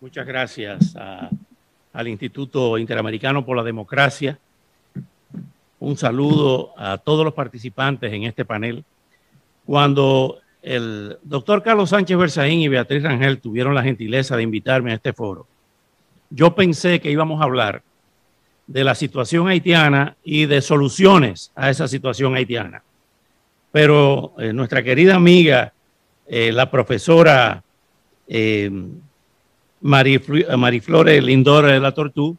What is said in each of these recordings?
Muchas gracias al Instituto Interamericano por la Democracia. Un saludo a todos los participantes en este panel. Cuando el doctor Carlos Sánchez Berzaín y Beatriz Rangel tuvieron la gentileza de invitarme a este foro, yo pensé que íbamos a hablar de la situación haitiana y de soluciones a esa situación haitiana. Pero nuestra querida amiga, la profesora Mariflores Lindor de la Tortú,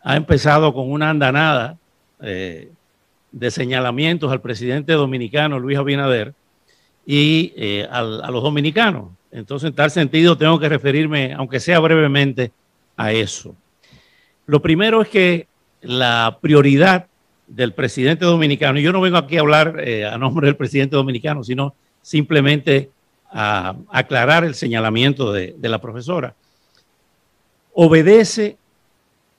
ha empezado con una andanada de señalamientos al presidente dominicano Luis Abinader y a los dominicanos. Entonces, en tal sentido, tengo que referirme, aunque sea brevemente, a eso. Lo primero es que la prioridad del presidente dominicano, y yo no vengo aquí a hablar a nombre del presidente dominicano, sino simplemente a aclarar el señalamiento de la profesora, obedece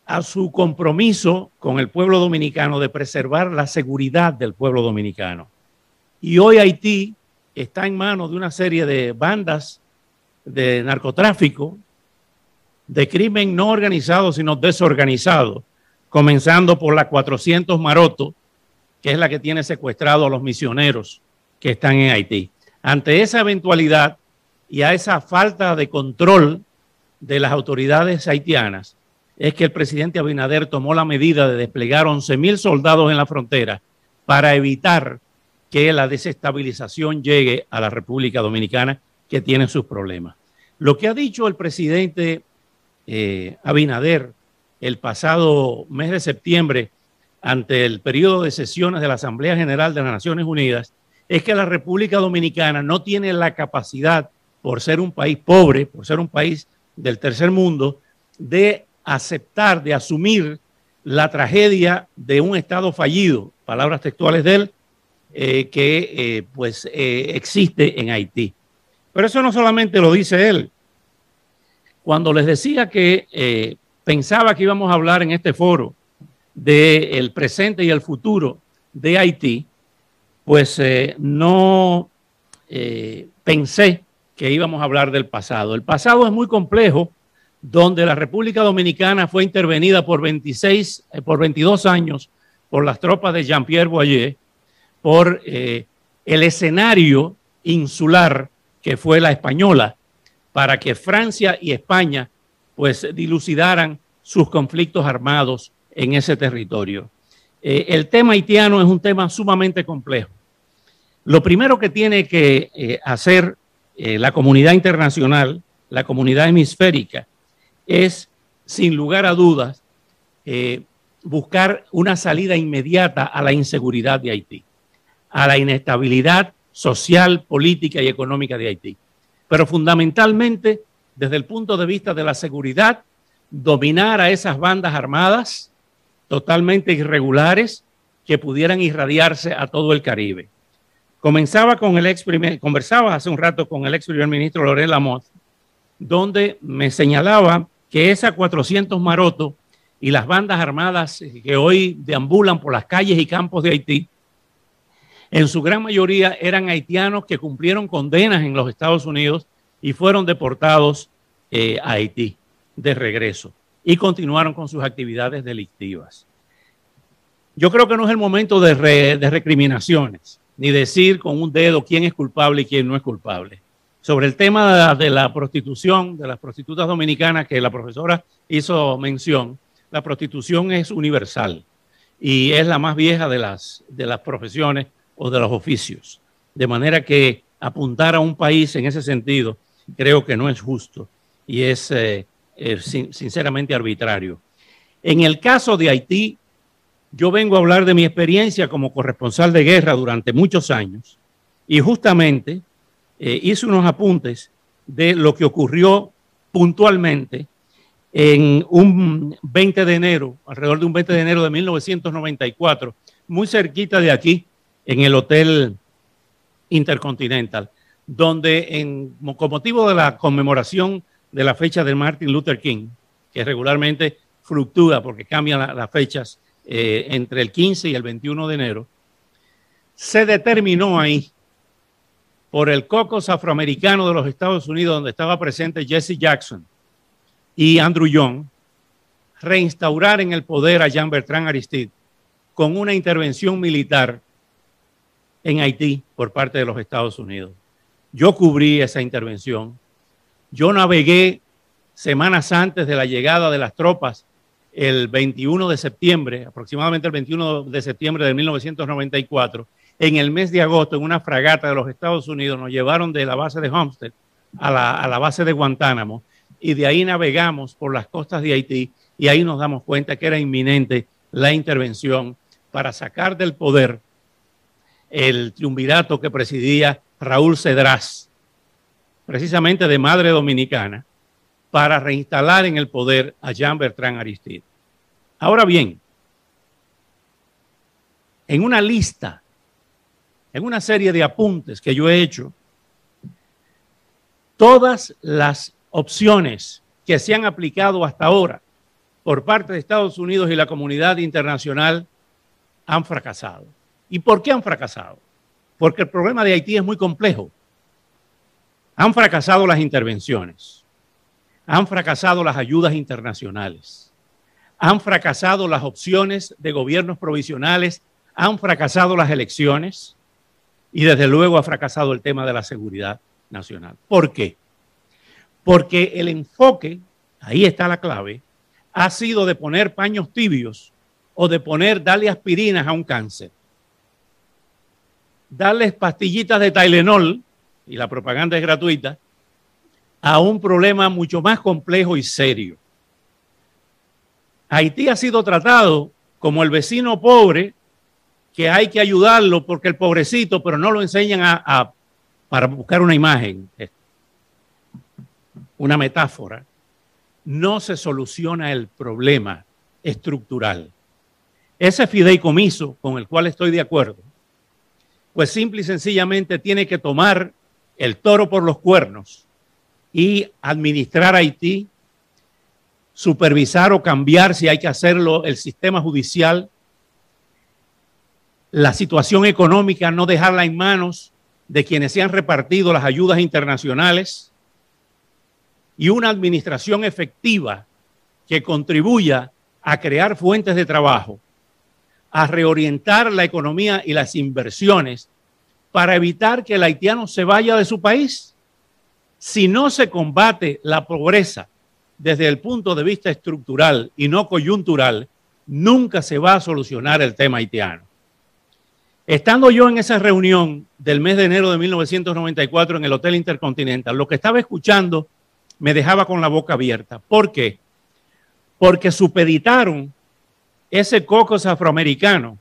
a su compromiso con el pueblo dominicano de preservar la seguridad del pueblo dominicano. Y hoy Haití está en manos de una serie de bandas de narcotráfico, de crimen no organizado, sino desorganizado, comenzando por la 400 Maroto, que es la que tiene secuestrado a los misioneros que están en Haití. Ante esa eventualidad y a esa falta de control de las autoridades haitianas, es que el presidente Abinader tomó la medida de desplegar 11,000 soldados en la frontera para evitar que la desestabilización llegue a la República Dominicana, que tiene sus problemas. Lo que ha dicho el presidente Abinader el pasado mes de septiembre ante el periodo de sesiones de la Asamblea General de las Naciones Unidas es que la República Dominicana no tiene la capacidad, por ser un país pobre, por ser un país del tercer mundo, de aceptar, de asumir la tragedia de un Estado fallido, palabras textuales de él, que existe en Haití. Pero eso no solamente lo dice él. Cuando les decía que pensaba que íbamos a hablar en este foro del presente y el futuro de Haití, pues no pensé que íbamos a hablar del pasado. El pasado es muy complejo, donde la República Dominicana fue intervenida por 22 años por las tropas de Jean-Pierre Boyer, por el escenario insular que fue la española, para que Francia y España pues dilucidaran sus conflictos armados en ese territorio. El tema haitiano es un tema sumamente complejo. Lo primero que tiene que hacer la comunidad internacional, la comunidad hemisférica, es, sin lugar a dudas, buscar una salida inmediata a la inseguridad de Haití, a la inestabilidad social, política y económica de Haití. Pero fundamentalmente, desde el punto de vista de la seguridad, dominar a esas bandas armadas totalmente irregulares que pudieran irradiarse a todo el Caribe. Conversaba hace un rato con el ex primer ministro Laurent Lamothe, donde me señalaba que esa 400 Maroto y las bandas armadas que hoy deambulan por las calles y campos de Haití, en su gran mayoría eran haitianos que cumplieron condenas en los Estados Unidos y fueron deportados a Haití de regreso y continuaron con sus actividades delictivas. Yo creo que no es el momento de recriminaciones, ni decir con un dedo quién es culpable y quién no es culpable. Sobre el tema de la prostitución, de las prostitutas dominicanas que la profesora hizo mención, la prostitución es universal y es la más vieja de las profesiones o de los oficios. De manera que apuntar a un país en ese sentido creo que no es justo y es sinceramente arbitrario. En el caso de Haití, yo vengo a hablar de mi experiencia como corresponsal de guerra durante muchos años y justamente hice unos apuntes de lo que ocurrió puntualmente en un 20 de enero, alrededor de un 20 de enero de 1994, muy cerquita de aquí, en el Hotel Intercontinental, donde con motivo de la conmemoración de la fecha de Martin Luther King, que regularmente fluctúa porque cambian las fechas entre el 15 y el 21 de enero, se determinó ahí por el caucus afroamericano de los Estados Unidos, donde estaba presente Jesse Jackson, y Andrew Young reinstaurar en el poder a Jean-Bertrand Aristide con una intervención militar en Haití por parte de los Estados Unidos. Yo cubrí esa intervención. Yo navegué semanas antes de la llegada de las tropas, el 21 de septiembre, aproximadamente el 21 de septiembre de 1994, en el mes de agosto, en una fragata de los Estados Unidos, nos llevaron de la base de Homestead a la base de Guantánamo, y de ahí navegamos por las costas de Haití, y ahí nos damos cuenta que era inminente la intervención para sacar del poder el triunvirato que presidía Raúl Cedrás, precisamente de madre dominicana, para reinstalar en el poder a Jean-Bertrand Aristide. Ahora bien, en una lista, en una serie de apuntes que yo he hecho, todas las opciones que se han aplicado hasta ahora por parte de Estados Unidos y la comunidad internacional han fracasado. ¿Y por qué han fracasado? Porque el problema de Haití es muy complejo. Han fracasado las intervenciones, han fracasado las ayudas internacionales, han fracasado las opciones de gobiernos provisionales, han fracasado las elecciones y desde luego ha fracasado el tema de la seguridad nacional. ¿Por qué? Porque el enfoque, ahí está la clave, ha sido de poner paños tibios o de darle aspirinas a un cáncer. Darles pastillitas de Tylenol, y la propaganda es gratuita, a un problema mucho más complejo y serio. Haití ha sido tratado como el vecino pobre que hay que ayudarlo porque el pobrecito, pero no lo enseñan para buscar una imagen, una metáfora. No se soluciona el problema estructural. Ese fideicomiso con el cual estoy de acuerdo, pues simple y sencillamente tiene que tomar el toro por los cuernos y administrar Haití, supervisar o cambiar, si hay que hacerlo, el sistema judicial, la situación económica, no dejarla en manos de quienes se han repartido las ayudas internacionales, y una administración efectiva que contribuya a crear fuentes de trabajo, a reorientar la economía y las inversiones para evitar que el haitiano se vaya de su país. Si no se combate la pobreza desde el punto de vista estructural y no coyuntural, nunca se va a solucionar el tema haitiano. Estando yo en esa reunión del mes de enero de 1994 en el Hotel Intercontinental, lo que estaba escuchando me dejaba con la boca abierta. ¿Por qué? Porque supeditaron ese caucus afroamericano,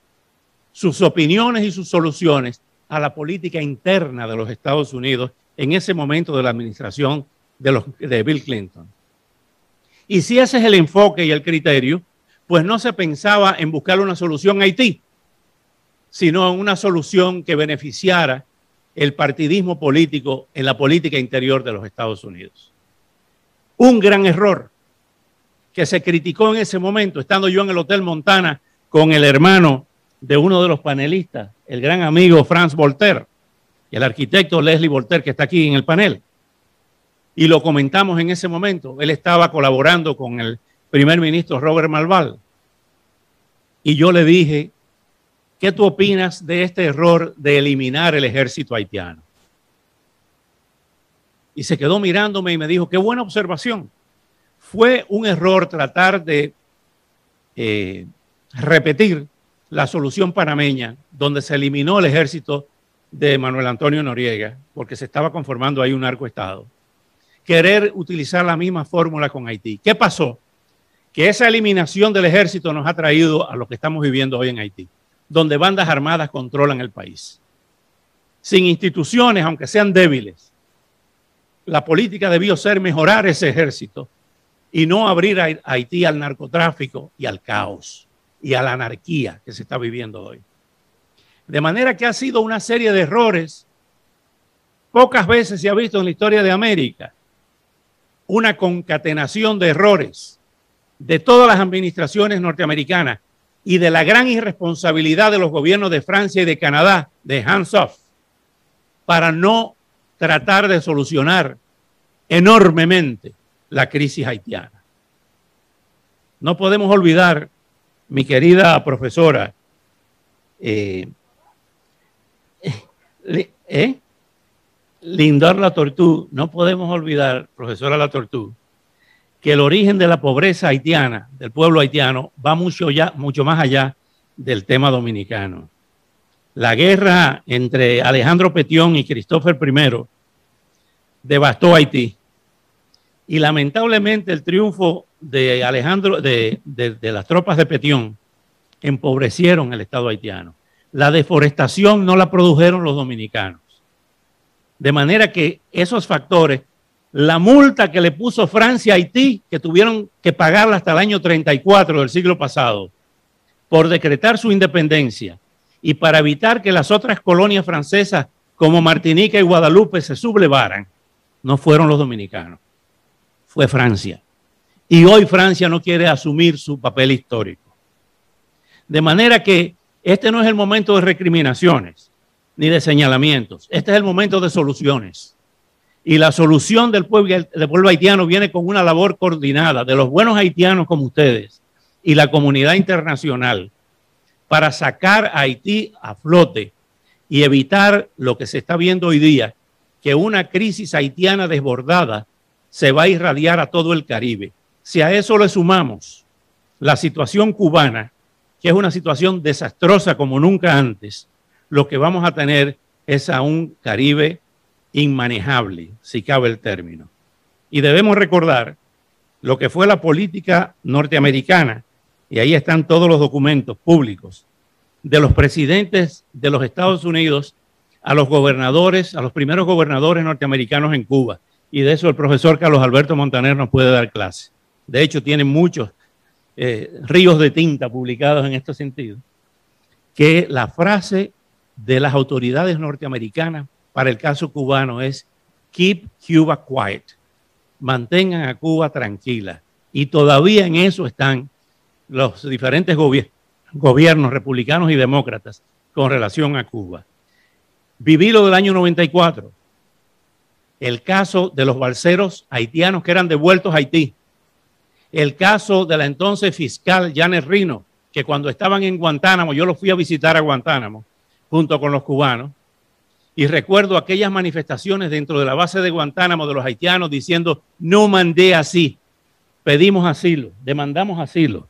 sus opiniones y sus soluciones a la política interna de los Estados Unidos en ese momento de la administración de Bill Clinton. Y si ese es el enfoque y el criterio, pues no se pensaba en buscar una solución a Haití, sino en una solución que beneficiara el partidismo político en la política interior de los Estados Unidos. Un gran error que se criticó en ese momento, estando yo en el Hotel Montana con el hermano de uno de los panelistas, el gran amigo Franz Voltaire, y el arquitecto Leslie Voltaire, que está aquí en el panel. Y lo comentamos en ese momento. Él estaba colaborando con el primer ministro Robert Malval. Y yo le dije, ¿qué tú opinas de este error de eliminar el ejército haitiano? Y se quedó mirándome y me dijo, qué buena observación. Fue un error tratar de repetir la solución panameña, donde se eliminó el ejército de Manuel Antonio Noriega, porque se estaba conformando ahí un narcoestado. Querer utilizar la misma fórmula con Haití. ¿Qué pasó? Que esa eliminación del ejército nos ha traído a lo que estamos viviendo hoy en Haití, donde bandas armadas controlan el país. Sin instituciones, aunque sean débiles, la política debió ser mejorar ese ejército y no abrir a Haití al narcotráfico y al caos y a la anarquía que se está viviendo hoy. De manera que ha sido una serie de errores. Pocas veces se ha visto en la historia de América una concatenación de errores de todas las administraciones norteamericanas y de la gran irresponsabilidad de los gobiernos de Francia y de Canadá, de hands-off, para no tratar de solucionar enormemente la crisis haitiana. No podemos olvidar, mi querida profesora, Lindor Latortú, no podemos olvidar, profesora Latortú, que el origen de la pobreza haitiana, del pueblo haitiano, va mucho más allá del tema dominicano. La guerra entre Alejandro Petión y Christopher I devastó Haití. Y lamentablemente el triunfo de Alejandro, de las tropas de Petión, empobrecieron el Estado haitiano. La deforestación no la produjeron los dominicanos. De manera que esos factores, la multa que le puso Francia a Haití, que tuvieron que pagarla hasta el año 34 del siglo pasado, por decretar su independencia y para evitar que las otras colonias francesas como Martinica y Guadalupe se sublevaran, no fueron los dominicanos, fue Francia. Y hoy Francia no quiere asumir su papel histórico. De manera que este no es el momento de recriminaciones ni de señalamientos. Este es el momento de soluciones. Y la solución del pueblo haitiano viene con una labor coordinada de los buenos haitianos como ustedes y la comunidad internacional para sacar a Haití a flote y evitar lo que se está viendo hoy día, que una crisis haitiana desbordada se va a irradiar a todo el Caribe. Si a eso le sumamos la situación cubana, que es una situación desastrosa como nunca antes, lo que vamos a tener es a un Caribe inmanejable, si cabe el término. Y debemos recordar lo que fue la política norteamericana, y ahí están todos los documentos públicos, de los presidentes de los Estados Unidos a los gobernadores, a los primeros gobernadores norteamericanos en Cuba. Y de eso el profesor Carlos Alberto Montaner nos puede dar clase. De hecho, tiene muchos ríos de tinta publicados en este sentido, que la frase de las autoridades norteamericanas para el caso cubano es "Keep Cuba quiet", mantengan a Cuba tranquila. Y todavía en eso están los diferentes gobiernos republicanos y demócratas con relación a Cuba. Viví lo del año 94, el caso de los balseros haitianos que eran devueltos a Haití, el caso de la entonces fiscal Janet Reno, que cuando estaban en Guantánamo, yo los fui a visitar a Guantánamo junto con los cubanos, y recuerdo aquellas manifestaciones dentro de la base de Guantánamo de los haitianos diciendo: no mandé así, pedimos asilo, demandamos asilo.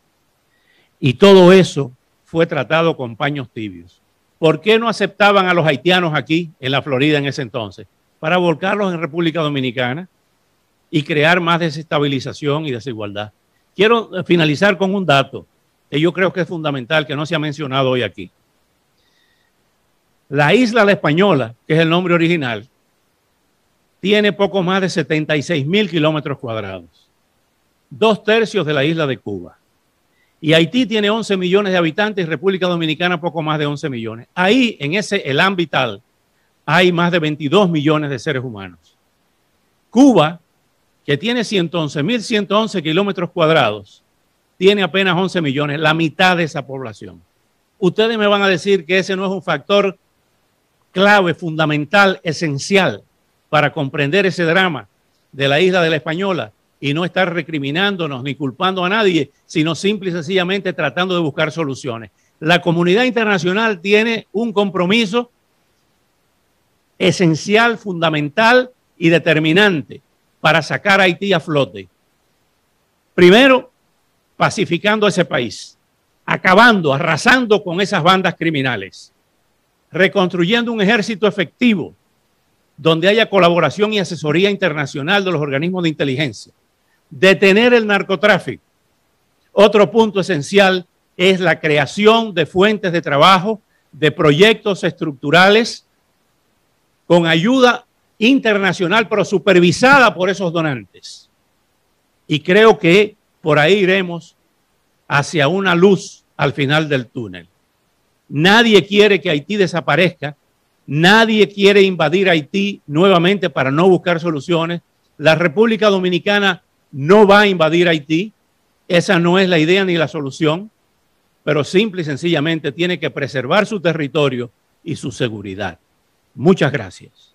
Y todo eso fue tratado con paños tibios. ¿Por qué no aceptaban a los haitianos aquí en la Florida en ese entonces? Para volcarlos en República Dominicana y crear más desestabilización y desigualdad. Quiero finalizar con un dato que yo creo que es fundamental, que no se ha mencionado hoy aquí. La isla La Española, que es el nombre original, tiene poco más de 76,000 kilómetros cuadrados, 2/3 de la isla de Cuba. Y Haití tiene 11 millones de habitantes y República Dominicana poco más de 11 millones. Ahí, en ese elán vital, hay más de 22 millones de seres humanos. Cuba, que tiene 111,111 kilómetros cuadrados, tiene apenas 11 millones, la mitad de esa población. Ustedes me van a decir que ese no es un factor clave, fundamental, esencial para comprender ese drama de la isla de La Española y no estar recriminándonos ni culpando a nadie, sino simple y sencillamente tratando de buscar soluciones. La comunidad internacional tiene un compromiso esencial, fundamental y determinante para sacar a Haití a flote. Primero, pacificando ese país, acabando, arrasando con esas bandas criminales, reconstruyendo un ejército efectivo donde haya colaboración y asesoría internacional de los organismos de inteligencia, detener el narcotráfico. Otro punto esencial es la creación de fuentes de trabajo, de proyectos estructurales con ayuda internacional, pero supervisada por esos donantes. Y creo que por ahí iremos hacia una luz al final del túnel. Nadie quiere que Haití desaparezca, nadie quiere invadir Haití nuevamente para no buscar soluciones. La República Dominicana no va a invadir Haití, esa no es la idea ni la solución, pero simple y sencillamente tiene que preservar su territorio y su seguridad. Muchas gracias.